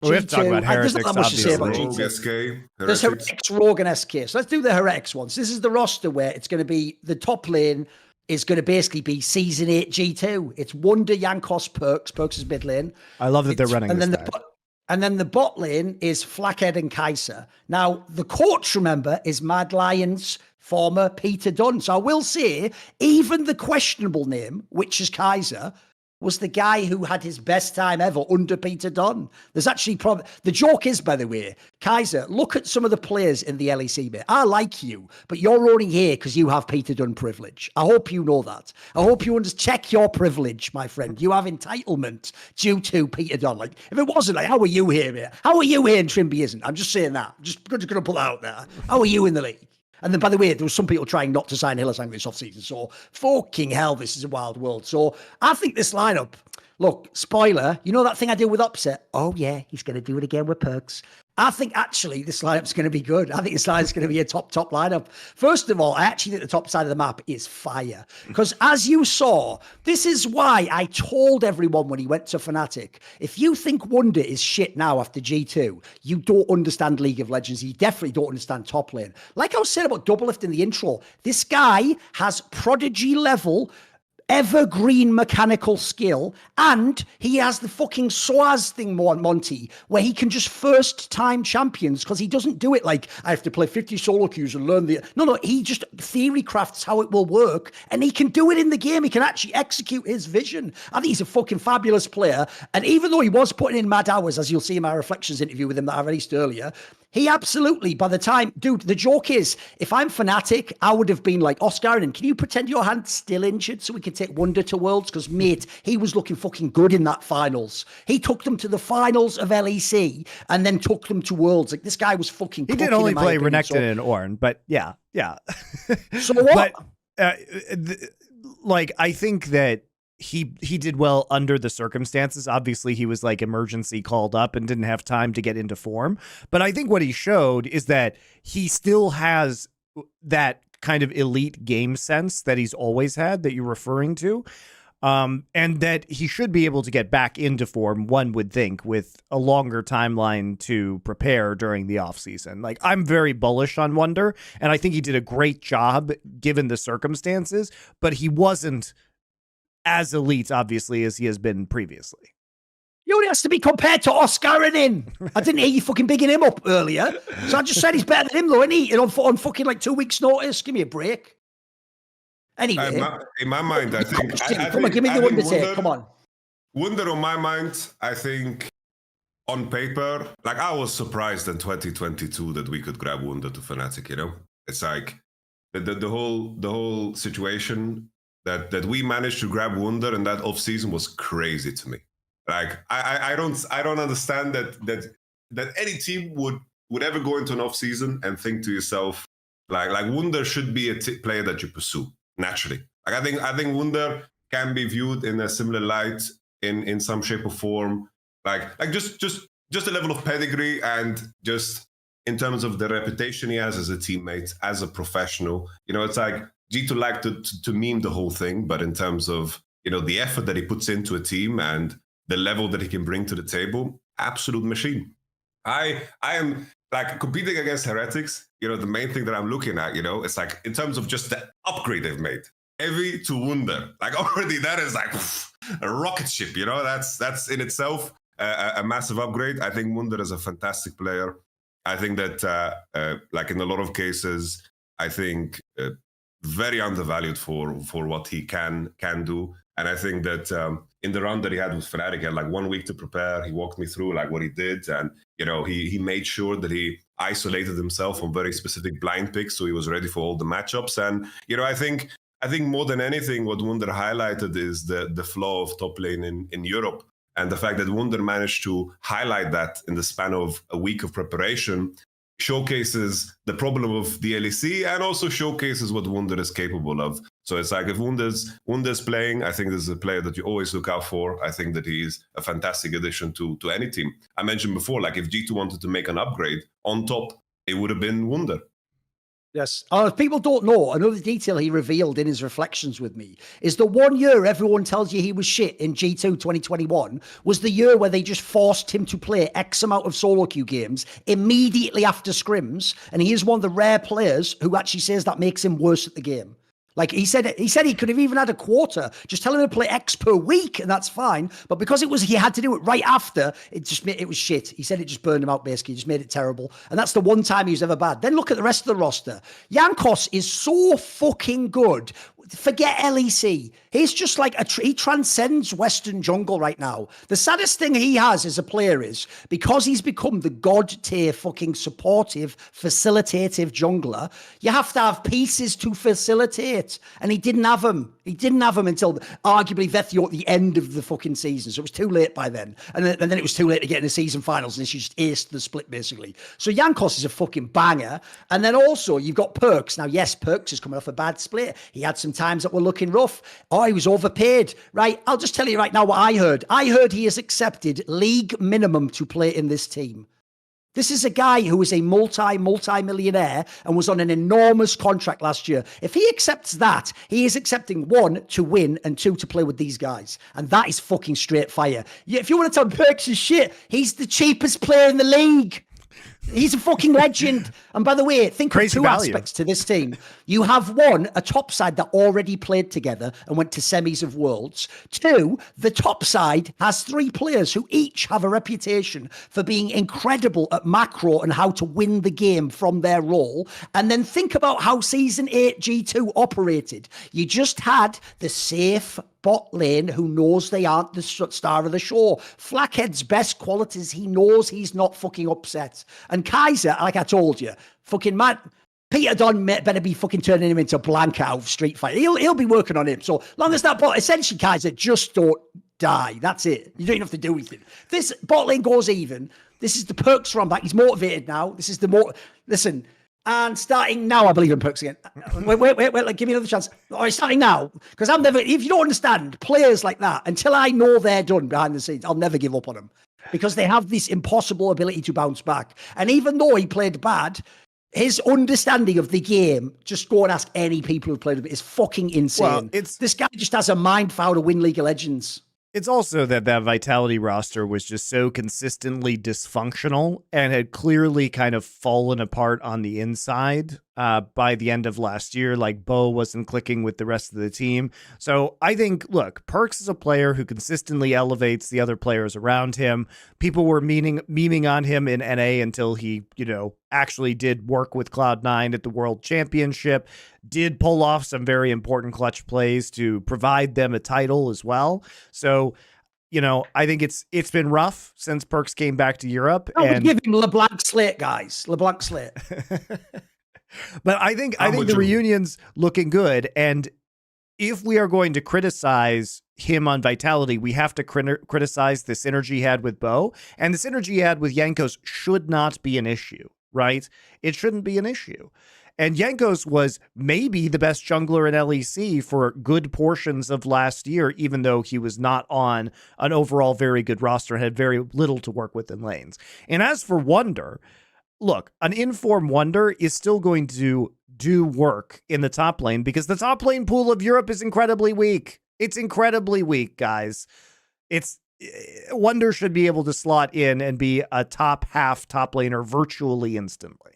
We have to talk about Heretics, there's not that much to say about obviously. G2. Rogue SK, There's Heretics, Rogue, and SK. So let's do the Heretics ones. This is the roster where it's going to be the top lane is going to basically be Season 8 G2. It's Wunder, Jankos, Perkz. Perkz is mid lane. I love that they're running this back. And then the bot lane is Flackhead and Kaiser. Now, the coach, remember, is Mad Lions former Peter Dunn. So I will say, even the questionable name, which is Kaiser, was the guy who had his best time ever under Peter Dunn. There's actually the joke is, by the way, Kaiser, look at some of the players in the LEC, mate. I like you, but you're only here because you have Peter Dunn privilege. I hope you know that. I hope you check your privilege, my friend. You have entitlement due to Peter Dunn. Like, if it wasn't like, how are you here, mate? How are you here and Trimby isn't? I'm just saying that. I'm just going to put that out there. How are you in the league? And then, by the way, there was some people trying not to sign Hillesang this offseason. So, fucking hell, this is a wild world. So, I think this lineup, look, spoiler, you know that thing I did with Upset? Oh, yeah, he's going to do it again with Perkz. I think, actually, this lineup's going to be good. I think this lineup's going to be a top lineup. First of all, I actually think the top side of the map is fire. Because as you saw, this is why I told everyone when he went to Fnatic, if you think Wunder is shit now after G2, you don't understand League of Legends. You definitely don't understand top lane. Like I was saying about Doublelift in the intro, this guy has prodigy level evergreen mechanical skill, and he has the fucking Soaz thing, Monty, where he can just first time champions because he doesn't do it like I have to play 50 solo queues and learn the no, he just theory crafts how it will work, and he can do it in the game. He can actually execute his vision. I think he's a fucking fabulous player, and even though he was putting in mad hours, as you'll see in my Reflections interview with him that I released earlier, he absolutely, by the time, dude, the joke is, if I'm Fnatic, I would have been like, Oscar, and can you pretend your hand's still injured so we can take Wunder to Worlds? Because, mate, he was looking fucking good in that finals. He took them to the finals of LEC and then took them to Worlds. Like, this guy was fucking He did only play Renekton and Ornn, but yeah. So what? But, like, I think that he did well under the circumstances. Obviously, he was like emergency called up and didn't have time to get into form. But I think what he showed is that he still has that kind of elite game sense that he's always had that you're referring to. And that he should be able to get back into form, one would think, with a longer timeline to prepare during the offseason. Like, I'm very bullish on Wunder, and I think he did a great job given the circumstances, but he wasn't as elite, obviously, as he has been previously. He only has to be compared to Oscar and him. I didn't hear you fucking bigging him up earlier. So I just said he's better than him, though, isn't he? And on fucking like 2 weeks' notice. Give me a break. Anyway. In my mind, I think... Come on, give me the Wunder take. Come on. Wunder, on my mind, I think, on paper, like, I was surprised in 2022 that we could grab Wunder to Fnatic, you know? It's like, the whole situation that we managed to grab Wunder in that off-season was crazy to me. Like, I don't understand that any team would ever go into an off-season and think to yourself, like Wunder should be a player that you pursue naturally. Like, I think Wunder can be viewed in a similar light in some shape or form. Like just a level of pedigree, and just in terms of the reputation he has as a teammate, as a professional. You know, it's like G2 like to meme the whole thing, but in terms of, you know, the effort that he puts into a team and the level that he can bring to the table, absolute machine. I am like competing against Heretics. You know, the main thing that I'm looking at, you know, it's like in terms of just the upgrade they've made. Heavy to Wunder, like already that is like a rocket ship. You know, that's in itself a massive upgrade. I think Wunder is a fantastic player. I think that like in a lot of cases, I think very undervalued for what he can do. And I think that in the run that he had with Fnatic, he had like 1 week to prepare. He walked me through like what he did. And, you know, he made sure that he isolated himself on very specific blind picks. So he was ready for all the matchups. And, you know, I think more than anything, what Wunder highlighted is the flow of top lane in Europe. And the fact that Wunder managed to highlight that in the span of a week of preparation showcases the problem of the LEC and also showcases what Wunder is capable of. So it's like if Wunder's playing, I think this is a player that you always look out for. I think that he's a fantastic addition to any team. I mentioned before, like if G2 wanted to make an upgrade on top, it would have been Wunder. Yes. If people don't know, another detail he revealed in his reflections with me is the 1 year everyone tells you he was shit in G2 2021 was the year where they just forced him to play X amount of solo queue games immediately after scrims. And he is one of the rare players who actually says that makes him worse at the game. Like he said he could have even had a quarter, just tell him to play X per week, and that's fine. But because he had to do it right after, it was shit. He said it just burned him out, basically, just made it terrible. And that's the one time he was ever bad. Then look at the rest of the roster. Jankos is so fucking good. Forget LEC. He's just like he transcends Western jungle right now. The saddest thing he has as a player is because he's become the god tier fucking supportive, facilitative jungler, you have to have pieces to facilitate. And he didn't have them. He didn't have them until arguably Vethio at the end of the fucking season. So it was too late by then. And then it was too late to get in the season finals. And she just aced the split, basically. So Jankos is a fucking banger. And then also you've got Perkz. Now, yes, Perkz is coming off a bad split. He had some times that were looking rough. Oh, he was overpaid. Right? I'll just tell you right now what I heard. I heard he has accepted league minimum to play in this team. This is a guy who is a multi-millionaire and was on an enormous contract last year. If he accepts that, he is accepting 1, to win, and 2, to play with these guys. And that is fucking straight fire. If you want to tell Perkz is shit, he's the cheapest player in the league. He's a fucking legend. And by the way, think of two aspects to this team. You have 1, a top side that already played together and went to semis of Worlds. 2, the top side has 3 players who each have a reputation for being incredible at macro and how to win the game from their role. And then think about how Season 8 G2 operated. You just had the safe bot lane who knows they aren't the star of the show. Flackhead's best qualities, he knows he's not fucking upset. And Kaiser, like I told you, fucking mad. Peter Dunn better be fucking turning him into Blanca out of Street Fighter. He'll be working on him. So long as that bot, essentially, Kaiser, just don't die. That's it. You don't even have to do anything. This bot lane goes even. This is the Perkz run back. He's motivated now. This is the more. Listen. And starting now, I believe in Perkz again. Wait, like, give me another chance. All right, starting now, because I'm never, if you don't understand, players like that, until I know they're done behind the scenes, I'll never give up on them. Because they have this impossible ability to bounce back. And even though he played bad, his understanding of the game, just go and ask any people who played it, is fucking insane. Well, this guy just has a mind foul to win League of Legends. It's also that Vitality roster was just so consistently dysfunctional and had clearly kind of fallen apart on the inside by the end of last year. Like, Bo wasn't clicking with the rest of the team. So I think, look, Perkz is a player who consistently elevates the other players around him. People were memeing on him in NA until he, actually did work with Cloud9 at the World Championship, did pull off some very important clutch plays to provide them a title as well. So, I think it's been rough since Perkz came back to Europe. And give him LeBlanc Slate, guys. LeBlanc Slate. But I think the reunion's looking good. And if we are going to criticize him on Vitality, we have to criticize the synergy he had with Bo. And the synergy he had with Jankos should not be an issue, right? It shouldn't be an issue. And Jankos was maybe the best jungler in LEC for good portions of last year, even though he was not on an overall very good roster and had very little to work with in lanes. And as for Wunder, look, an informed Wunder is still going to do work in the top lane because the top lane pool of Europe is incredibly weak. It's incredibly weak, guys. Wunder should be able to slot in and be a top half top laner virtually instantly.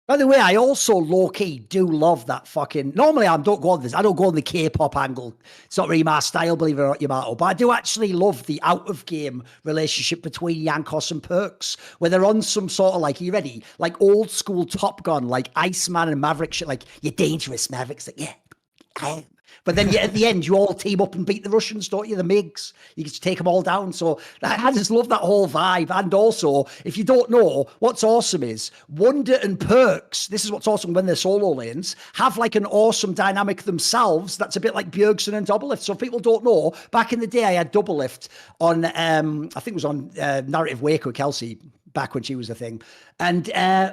By the way, I also low-key do love that fucking... Normally, I don't go on the K-pop angle. It's not really my style, believe it or not, Yamato. But I do actually love the out-of-game relationship between Jankos and Perkz, where they're on some sort of, are you ready? Like old-school Top Gun, like Iceman and Maverick shit, like, you're dangerous, Maverick's like, yeah, I am. But then at the end, you all team up and beat the Russians, don't you? The MiGs. You just take them all down. So I just love that whole vibe. And also, if you don't know, what's awesome is Wunder and Perkz, this is what's awesome when they're solo lanes, have like an awesome dynamic themselves that's a bit like Bjergsen and Doublelift. So if people don't know, back in the day, I had Doublelift on, I think it was on Narrative Wake with Kelsey back when she was a thing. And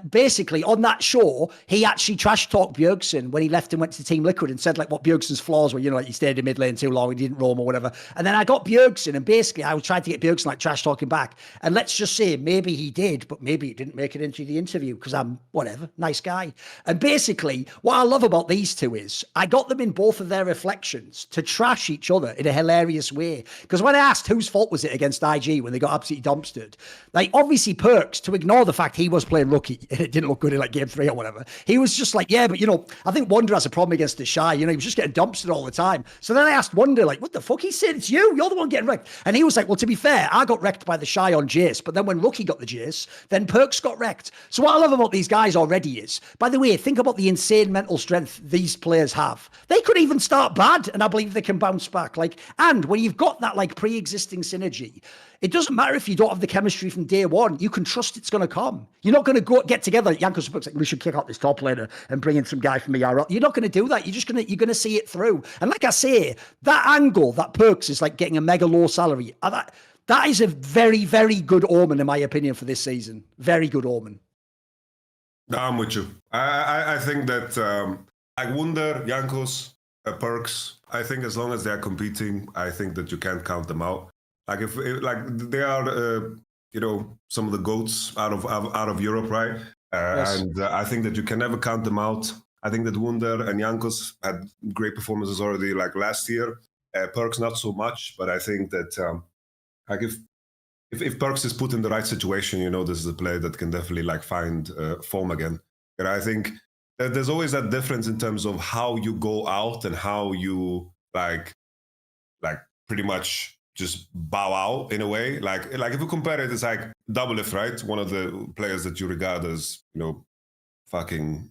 basically on that show, he actually trash talked Bjergsen when he left and went to Team Liquid and said like what Bjergsen's flaws were, like he stayed in mid lane too long, he didn't roam or whatever. And then I got Bjergsen, and basically I was trying to get Bjergsen like trash talking back. And let's just say maybe he did, but maybe he didn't make it into the interview because I'm whatever, nice guy. And basically what I love about these two is I got them in both of their reflections to trash each other in a hilarious way. Because when I asked whose fault was it against IG when they got absolutely dumpstered, like obviously Perkz, to ignore the fact he was playing rookie and it didn't look good in like game 3 or whatever, he was just like, yeah, but I think Wonder has a problem against the Shy. He was just getting dumpstered all the time. So then I asked Wonder, like, what the fuck? He said, it's you. You're the one getting wrecked. And he was like, well, to be fair, I got wrecked by the Shy on Jace, but then when Rookie got the Jace, then Perkz got wrecked. So what I love about these guys already is, by the way, think about the insane mental strength these players have. They could even start bad, and I believe they can bounce back. And when you've got that like pre-existing synergy, it doesn't matter if you don't have the chemistry from day one. You can trust it's going to come. You're not going to go get together. Jankos and Perkz like, we should kick out this top laner and bring in some guy from the IRL. You're not going to do that. You're going to see it through. And like I say, that angle that Perkz is like getting a mega low salary, that is a very, very good omen in my opinion for this season. Very good omen. No, I'm with you. I think that like Wunder, Jankos, Perkz, I think as long as they are competing, I think that you can't count them out. Like if like they are, some of the goats out of Europe, right? Yes. And I think that you can never count them out. I think that Wunder and Jankos had great performances already, like last year. Perkz not so much, but I think that like if Perkz is put in the right situation, this is a player that can definitely like find form again. And I think that there's always that difference in terms of how you go out and how you like pretty much just bow out in a way. Like if you compare it, it's like Doublelift, right? One of the players that you regard as, fucking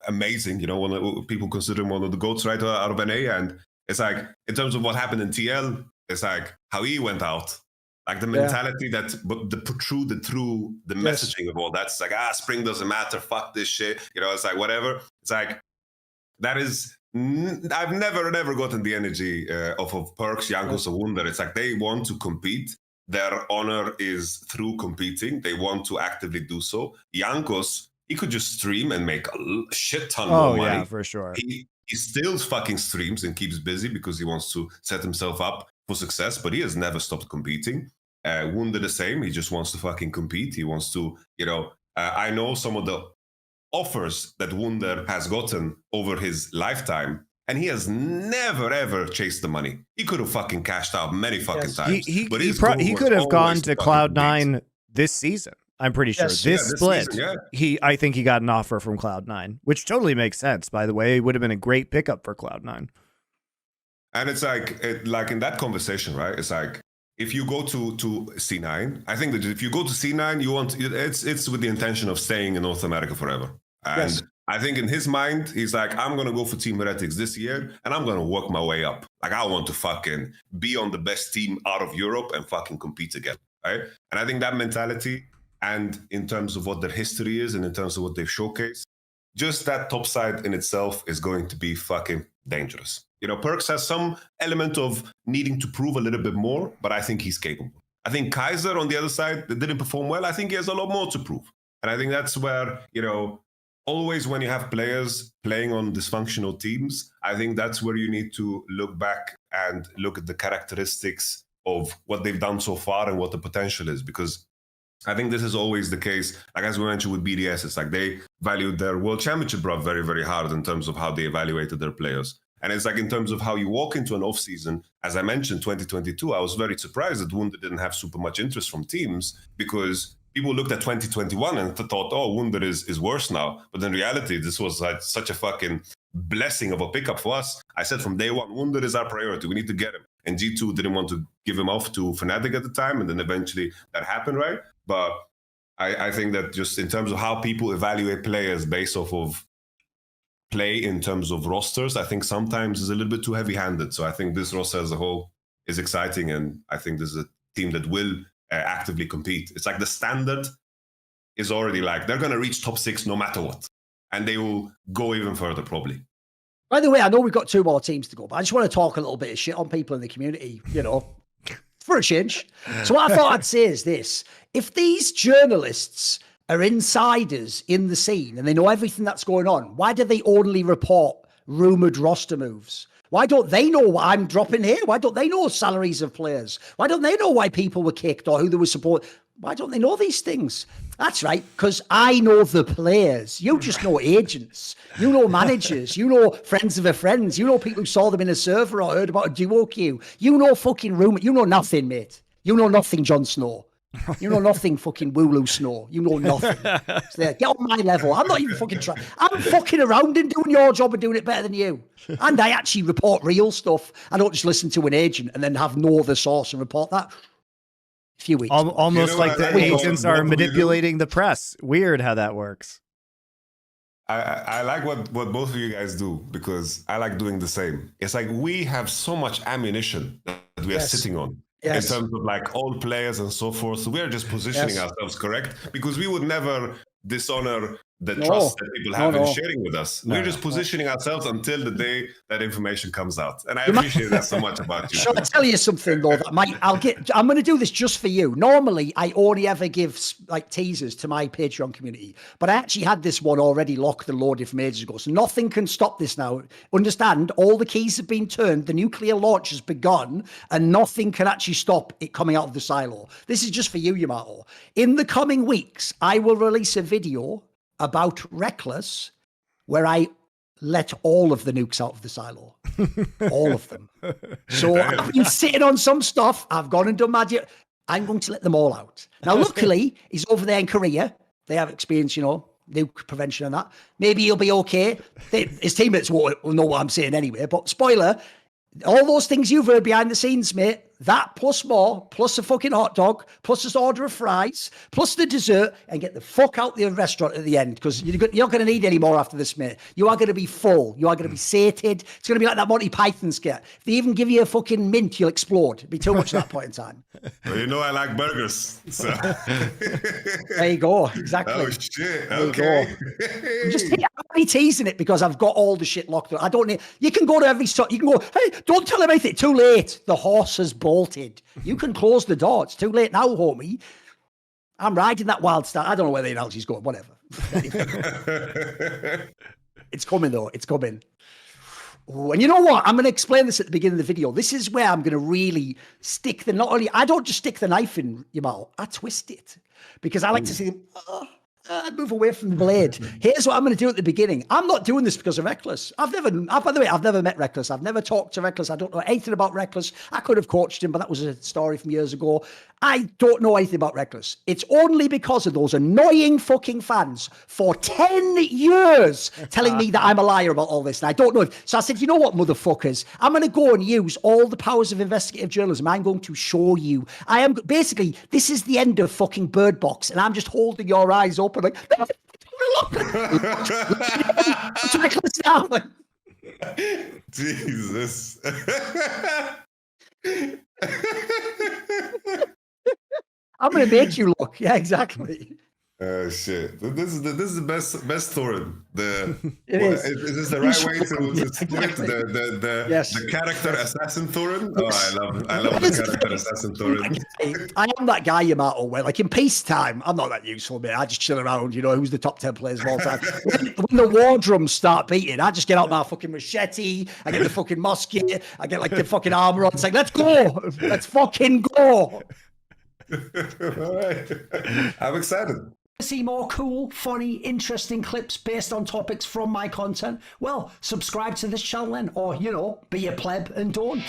amazing. People consider him one of the GOATs right out of NA. And it's like, in terms of what happened in TL, it's like how he went out. Like the mentality protruded through the messaging of all that. It's like, spring doesn't matter. Fuck this shit. It's like, whatever. It's like, that is... I've never gotten the energy of Perkz, Jankos, or Wunder. It's like they want to compete. Their honor is through competing. They want to actively do so. Jankos, he could just stream and make a shit ton more money. Yeah, for sure. He still fucking streams and keeps busy because he wants to set himself up for success, but he has never stopped competing. Wunder the same. He just wants to fucking compete. He wants to, I know some of the offers that Wunder has gotten over his lifetime, and he has never ever chased the money. He could have fucking cashed out many fucking times. He could have gone to Cloud9 this season. I'm pretty sure this split. Season, I think he got an offer from Cloud9, which totally makes sense. By the way, it would have been a great pickup for Cloud9. And it's like in that conversation, right? It's like, if you go to C9, I think that if you go to C9, it's with the intention of staying in North America forever. And I think in his mind, he's like, I'm going to go for Team Heretics this year, and I'm going to work my way up. Like, I want to fucking be on the best team out of Europe and fucking compete again, right? And I think that mentality, and in terms of what their history is, and in terms of what they've showcased, just that top side in itself is going to be fucking dangerous. Perkz has some element of needing to prove a little bit more, but I think he's capable. I think Kaiser on the other side that didn't perform well, I think he has a lot more to prove. And I think that's where, always when you have players playing on dysfunctional teams, I think that's where you need to look back and look at the characteristics of what they've done so far and what the potential is. Because I think this is always the case. Like as we mentioned with BDS, it's like they valued their World Championship run very, very hard in terms of how they evaluated their players. And it's like in terms of how you walk into an off-season, as I mentioned, 2022, I was very surprised that Wunder didn't have super much interest from teams because people looked at 2021 and thought, oh, Wunder is worse now. But in reality, this was like such a fucking blessing of a pickup for us. I said from day one, Wunder is our priority. We need to get him. And G2 didn't want to give him off to Fnatic at the time. And then eventually that happened, right? But I think that just in terms of how people evaluate players based off of play in terms of rosters, I think sometimes is a little bit too heavy-handed. So I think this roster as a whole is exciting. And I think this is a team that will actively compete. It's like the standard is already like they're going to reach top 6 no matter what. And they will go even further probably. By the way, I know we've got 2 more teams to go, but I just want to talk a little bit of shit on people in the community, for a change. So what I thought I'd say is this. If these journalists are insiders in the scene and they know everything that's going on, why do they only report rumoured roster moves? Why don't they know what I'm dropping here? Why don't they know salaries of players? Why don't they know why people were kicked or who they were support? Why don't they know these things? That's right, because I know the players. You just know agents. You know managers. You know friends of a friends. You know people who saw them in a server or heard about a duo queue. You know fucking rumour. You know nothing, mate. You know nothing, Jon Snow. You know nothing, fucking Wooloo Snow. You know nothing. So there, get on my level. I'm not even fucking trying. I'm fucking around and doing your job and doing it better than you. And I actually report real stuff. I don't just listen to an agent and then have no other source and report that. A few weeks. Almost like the agents are manipulating the press. Weird how that works. I like what both of you guys do, because I like doing the same. It's like we have so much ammunition that we are sitting on. Yes. In terms of like old players and so forth. So we are just positioning ourselves correct, because we would never dishonor the trust that people have in sharing with us. We're just positioning ourselves until the day that information comes out. And I appreciate that so much about you. Shall I tell you something though that I'm going to do this just for you. Normally I only ever give like teasers to my Patreon community, but I actually had this one already locked and loaded from ages ago. So nothing can stop this now. Understand, all the keys have been turned, the nuclear launch has begun, and nothing can actually stop it coming out of the silo. This is just for you, Yamato. In the coming weeks, I will release a video about Reckless, where I let all of the nukes out of the silo. All of them. So I've been sitting on some stuff. I've gone and done magic. I'm going to let them all out. Now, luckily, he's over there in Korea. They have experience, nuke prevention and that. Maybe he'll be okay. His teammates will know what I'm saying anyway. But spoiler, all those things you've heard behind the scenes, mate, that plus more, plus a fucking hot dog, plus this order of fries, plus the dessert, and get the fuck out the restaurant at the end, because you're not going to need any more after this, mate. You are going to be full. You are going to be sated. It's going to be like that Monty Python skit. If they even give you a fucking mint, you'll explode. It'd be too much at that point in time. Well, I like burgers. So. There you go. Exactly. Oh, shit. There okay. I'm just only teasing it because I've got all the shit locked up. I don't need, you can go to every store. You can go, hey, don't tell him anything. Too late. The horse has bolted. You can close the door. It's too late now, homie. I'm riding that wild star. I don't know where the analogy's going. Whatever. It's coming, though. It's coming. Ooh, and you know what? I'm going to explain this at the beginning of the video. This is where I'm going to really stick I don't just stick the knife in your mouth. I twist it. Because I like to see I'd move away from the blade. Here's what I'm going to do at the beginning. I'm not doing this because of Reckless. By the way, I've never met Reckless. I've never talked to Reckless. I don't know anything about Reckless. I could have coached him, but that was a story from years ago. I don't know anything about Reckless. It's only because of those annoying fucking fans for 10 years telling me that I'm a liar about all this. And I don't know. So I said, you know what, motherfuckers? I'm going to go and use all the powers of investigative journalism. I'm going to show you. Basically, this is the end of fucking Bird Box, and I'm just holding your eyes open like, no, it's Reckless now. Jesus. I'm going to make you look. Yeah, exactly. Shit. This is the best Thorin. Is this the He's right way to split the character assassin Thorin? Oh, I love the character assassin Thorin. I am that guy, Yamato, where like in peacetime, I'm not that useful, mate. I just chill around, who's the top 10 players of all time. when the war drums start beating, I just get out my fucking machete, I get the fucking musket, I get like the fucking armor on. It's like, let's go. Let's fucking go. All right. I'm excited. See more cool, funny, interesting clips based on topics from my content? Well, subscribe to this channel then, or, be a pleb and don't.